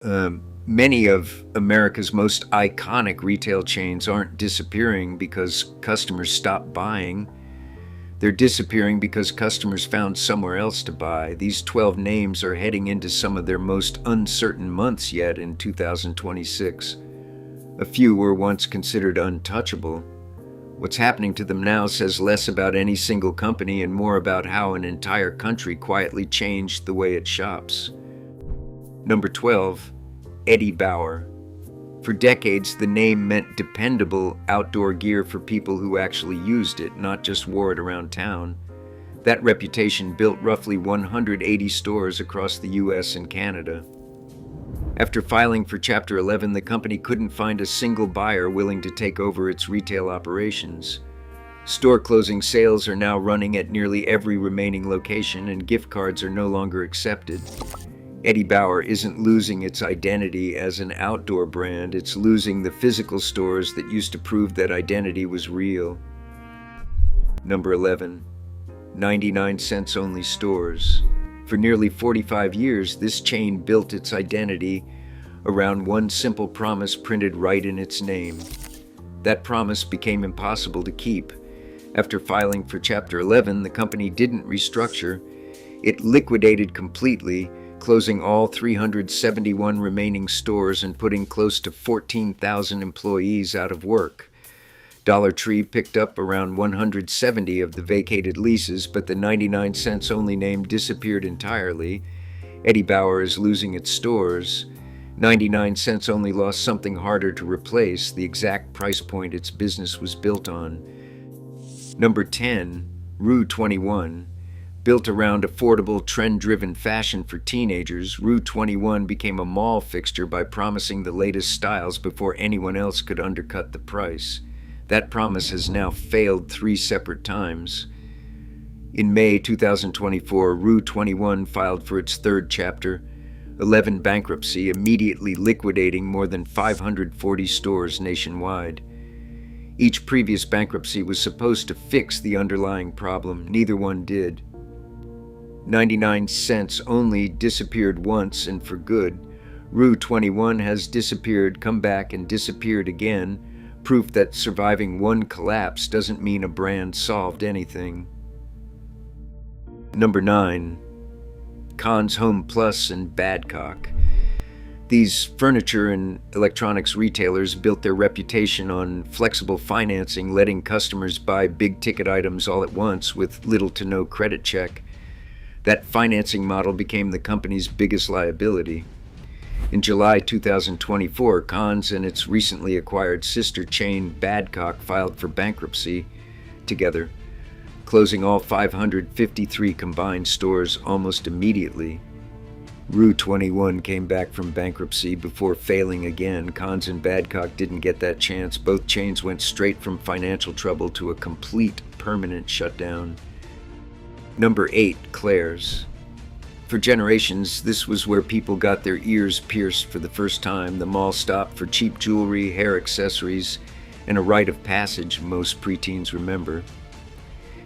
Many of America's most iconic retail chains aren't disappearing because customers stopped buying. They're disappearing because customers found somewhere else to buy. These 12 names are heading into some of their most uncertain months yet in 2026. A few were once considered untouchable. What's happening to them now says less about any single company and more about how an entire country quietly changed the way it shops. Number 12, Eddie Bauer. For decades, the name meant dependable outdoor gear for people who actually used it, not just wore it around town. That reputation built roughly 180 stores across the US and Canada. After filing for Chapter 11, the company couldn't find a single buyer willing to take over its retail operations. Store closing sales are now running at nearly every remaining location, and gift cards are no longer accepted. Eddie Bauer isn't losing its identity as an outdoor brand, it's losing the physical stores that used to prove that identity was real. Number 11, 99-cents only stores. For nearly 45 years, this chain built its identity around one simple promise printed right in its name. That promise became impossible to keep. After filing for Chapter 11, the company didn't restructure. It liquidated completely, closing all 371 remaining stores and putting close to 14,000 employees out of work. Dollar Tree picked up around 170 of the vacated leases, but the 99-cents only name disappeared entirely. Eddie Bauer is losing its stores. 99-cents only lost something harder to replace, the exact price point its business was built on. Number 10, Rue 21. Built around affordable, trend-driven fashion for teenagers, Rue 21 became a mall fixture by promising the latest styles before anyone else could undercut the price. That promise has now failed 3 separate times. In May 2024, Rue 21 filed for its third Chapter 11 bankruptcy, immediately liquidating more than 540 stores nationwide. Each previous bankruptcy was supposed to fix the underlying problem. Neither one did. 99-cents only disappeared once and for good. Rue 21 has disappeared, come back, and disappeared again. Proof that surviving one collapse doesn't mean a brand solved anything. Number 9, Conn's Home Plus and Badcock. These furniture and electronics retailers built their reputation on flexible financing, letting customers buy big-ticket items all at once with little to no credit check. That financing model became the company's biggest liability. In July 2024, Conn's and its recently acquired sister chain Badcock filed for bankruptcy together, closing all 553 combined stores almost immediately. Rue 21 came back from bankruptcy before failing again. Conn's and Badcock didn't get that chance. Both chains went straight from financial trouble to a complete permanent shutdown. Number 8, Claire's. For generations, this was where people got their ears pierced for the first time. The mall stop for cheap jewelry, hair accessories, and a rite of passage most preteens remember.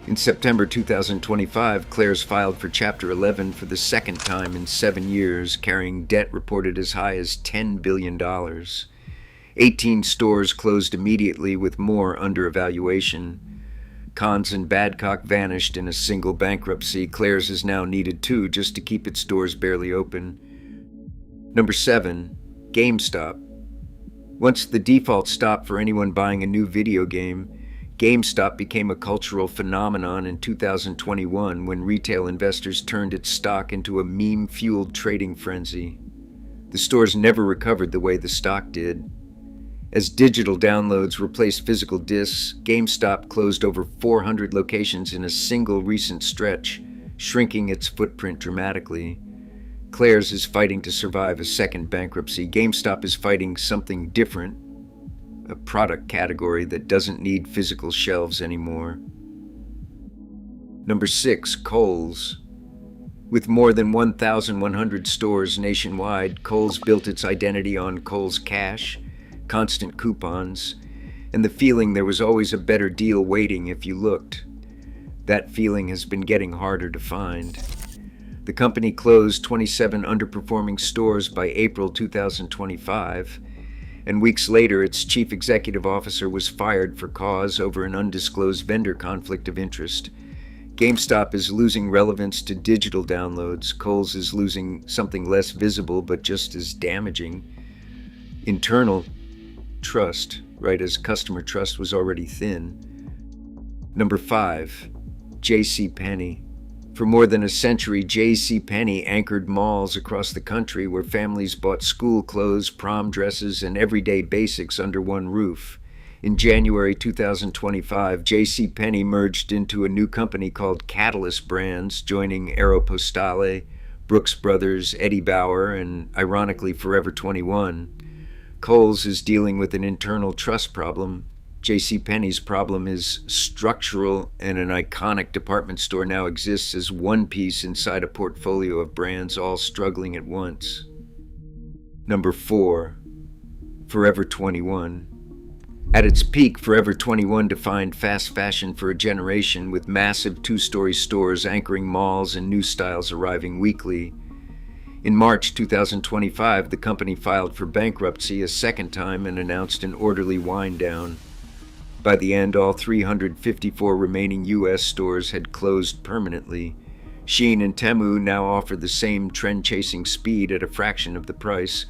In September 2025, Claire's filed for Chapter 11 for the second time in 7 years, carrying debt reported as high as $10 billion. 18 stores closed immediately, with more under evaluation. Conn's and Badcock vanished in a single bankruptcy. Claire's is now needed too, just to keep its doors barely open. Number 7, GameStop. Once the default stop for anyone buying a new video game, GameStop became a cultural phenomenon in 2021 when retail investors turned its stock into a meme-fueled trading frenzy. The stores never recovered the way the stock did. As digital downloads replaced physical discs, GameStop closed over 400 locations in a single recent stretch, shrinking its footprint dramatically. Claire's is fighting to survive a second bankruptcy. GameStop is fighting something different, a product category that doesn't need physical shelves anymore. Number 6, Kohl's. With more than 1,100 stores nationwide, Kohl's built its identity on Kohl's Cash, constant coupons, and the feeling there was always a better deal waiting if you looked. That feeling has been getting harder to find. The company closed 27 underperforming stores by April 2025, and weeks later its chief executive officer was fired for cause over an undisclosed vendor conflict of interest. GameStop is losing relevance to digital downloads. Kohl's is losing something less visible but just as damaging: internal trust, right as customer trust was already thin. Number 5, JCPenney. For more than a century, JCPenney anchored malls across the country where families bought school clothes, prom dresses, and everyday basics under one roof. In January 2025, JCPenney merged into a new company called Catalyst Brands, joining Aeropostale, Brooks Brothers, Eddie Bauer, and, ironically, Forever 21. Kohl's is dealing with an internal trust problem. JCPenney's problem is structural, and an iconic department store now exists as one piece inside a portfolio of brands all struggling at once. Number 4, Forever 21. At its peak, Forever 21 defined fast fashion for a generation, with massive two-story stores anchoring malls and new styles arriving weekly. In March 2025, the company filed for bankruptcy a second time and announced an orderly wind-down. By the end, all 354 remaining U.S. stores had closed permanently. Shein and Temu now offer the same trend-chasing speed at a fraction of the price,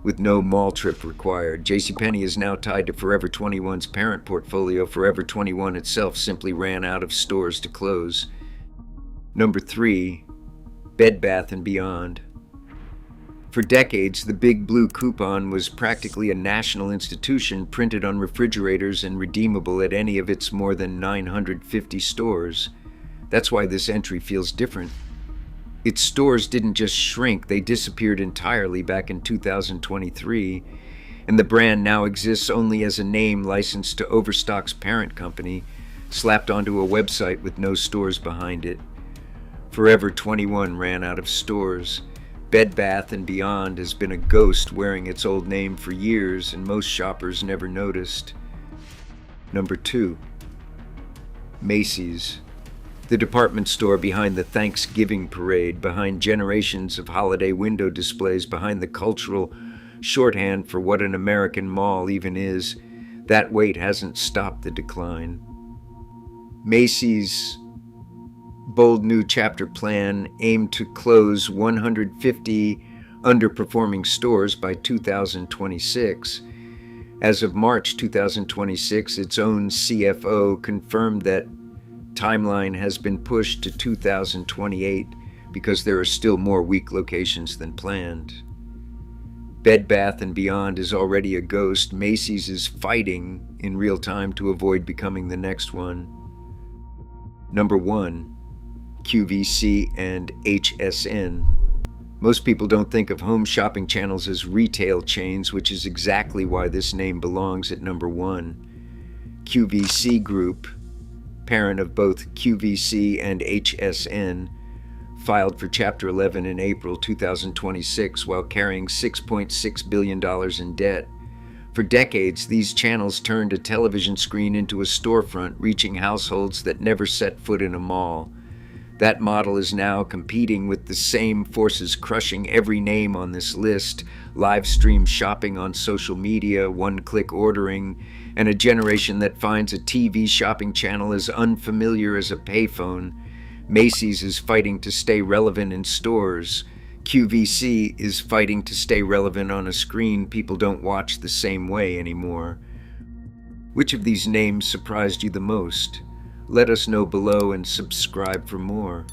with no mall trip required. JCPenney is now tied to Forever 21's parent portfolio. Forever 21 itself simply ran out of stores to close. Number 3, Bed Bath & Beyond. For decades, the Big Blue Coupon was practically a national institution, printed on refrigerators and redeemable at any of its more than 950 stores. That's why this entry feels different. Its stores didn't just shrink, they disappeared entirely back in 2023, and the brand now exists only as a name licensed to Overstock's parent company, slapped onto a website with no stores behind it. Forever 21 ran out of stores. Bed Bath & Beyond has been a ghost wearing its old name for years, and most shoppers never noticed. Number 2, Macy's. The department store behind the Thanksgiving parade, behind generations of holiday window displays, behind the cultural shorthand for what an American mall even is. That weight hasn't stopped the decline. Macy's bold new chapter plan aimed to close 150 underperforming stores by 2026. As of March 2026, its own CFO confirmed that timeline has been pushed to 2028 because there are still more weak locations than planned. Bed Bath & Beyond is already a ghost. Macy's is fighting in real time to avoid becoming the next one. Number 1, QVC and HSN. Most people don't think of home shopping channels as retail chains, which is exactly why this name belongs at number 1. QVC Group, parent of both QVC and HSN, filed for Chapter 11 in April 2026 while carrying $6.6 billion in debt. For decades, these channels turned a television screen into a storefront, reaching households that never set foot in a mall. That model is now competing with the same forces crushing every name on this list: live stream shopping on social media, one-click ordering, and a generation that finds a TV shopping channel as unfamiliar as a payphone. Macy's is fighting to stay relevant in stores. QVC is fighting to stay relevant on a screen people don't watch the same way anymore. Which of these names surprised you the most? Let us know below and subscribe for more.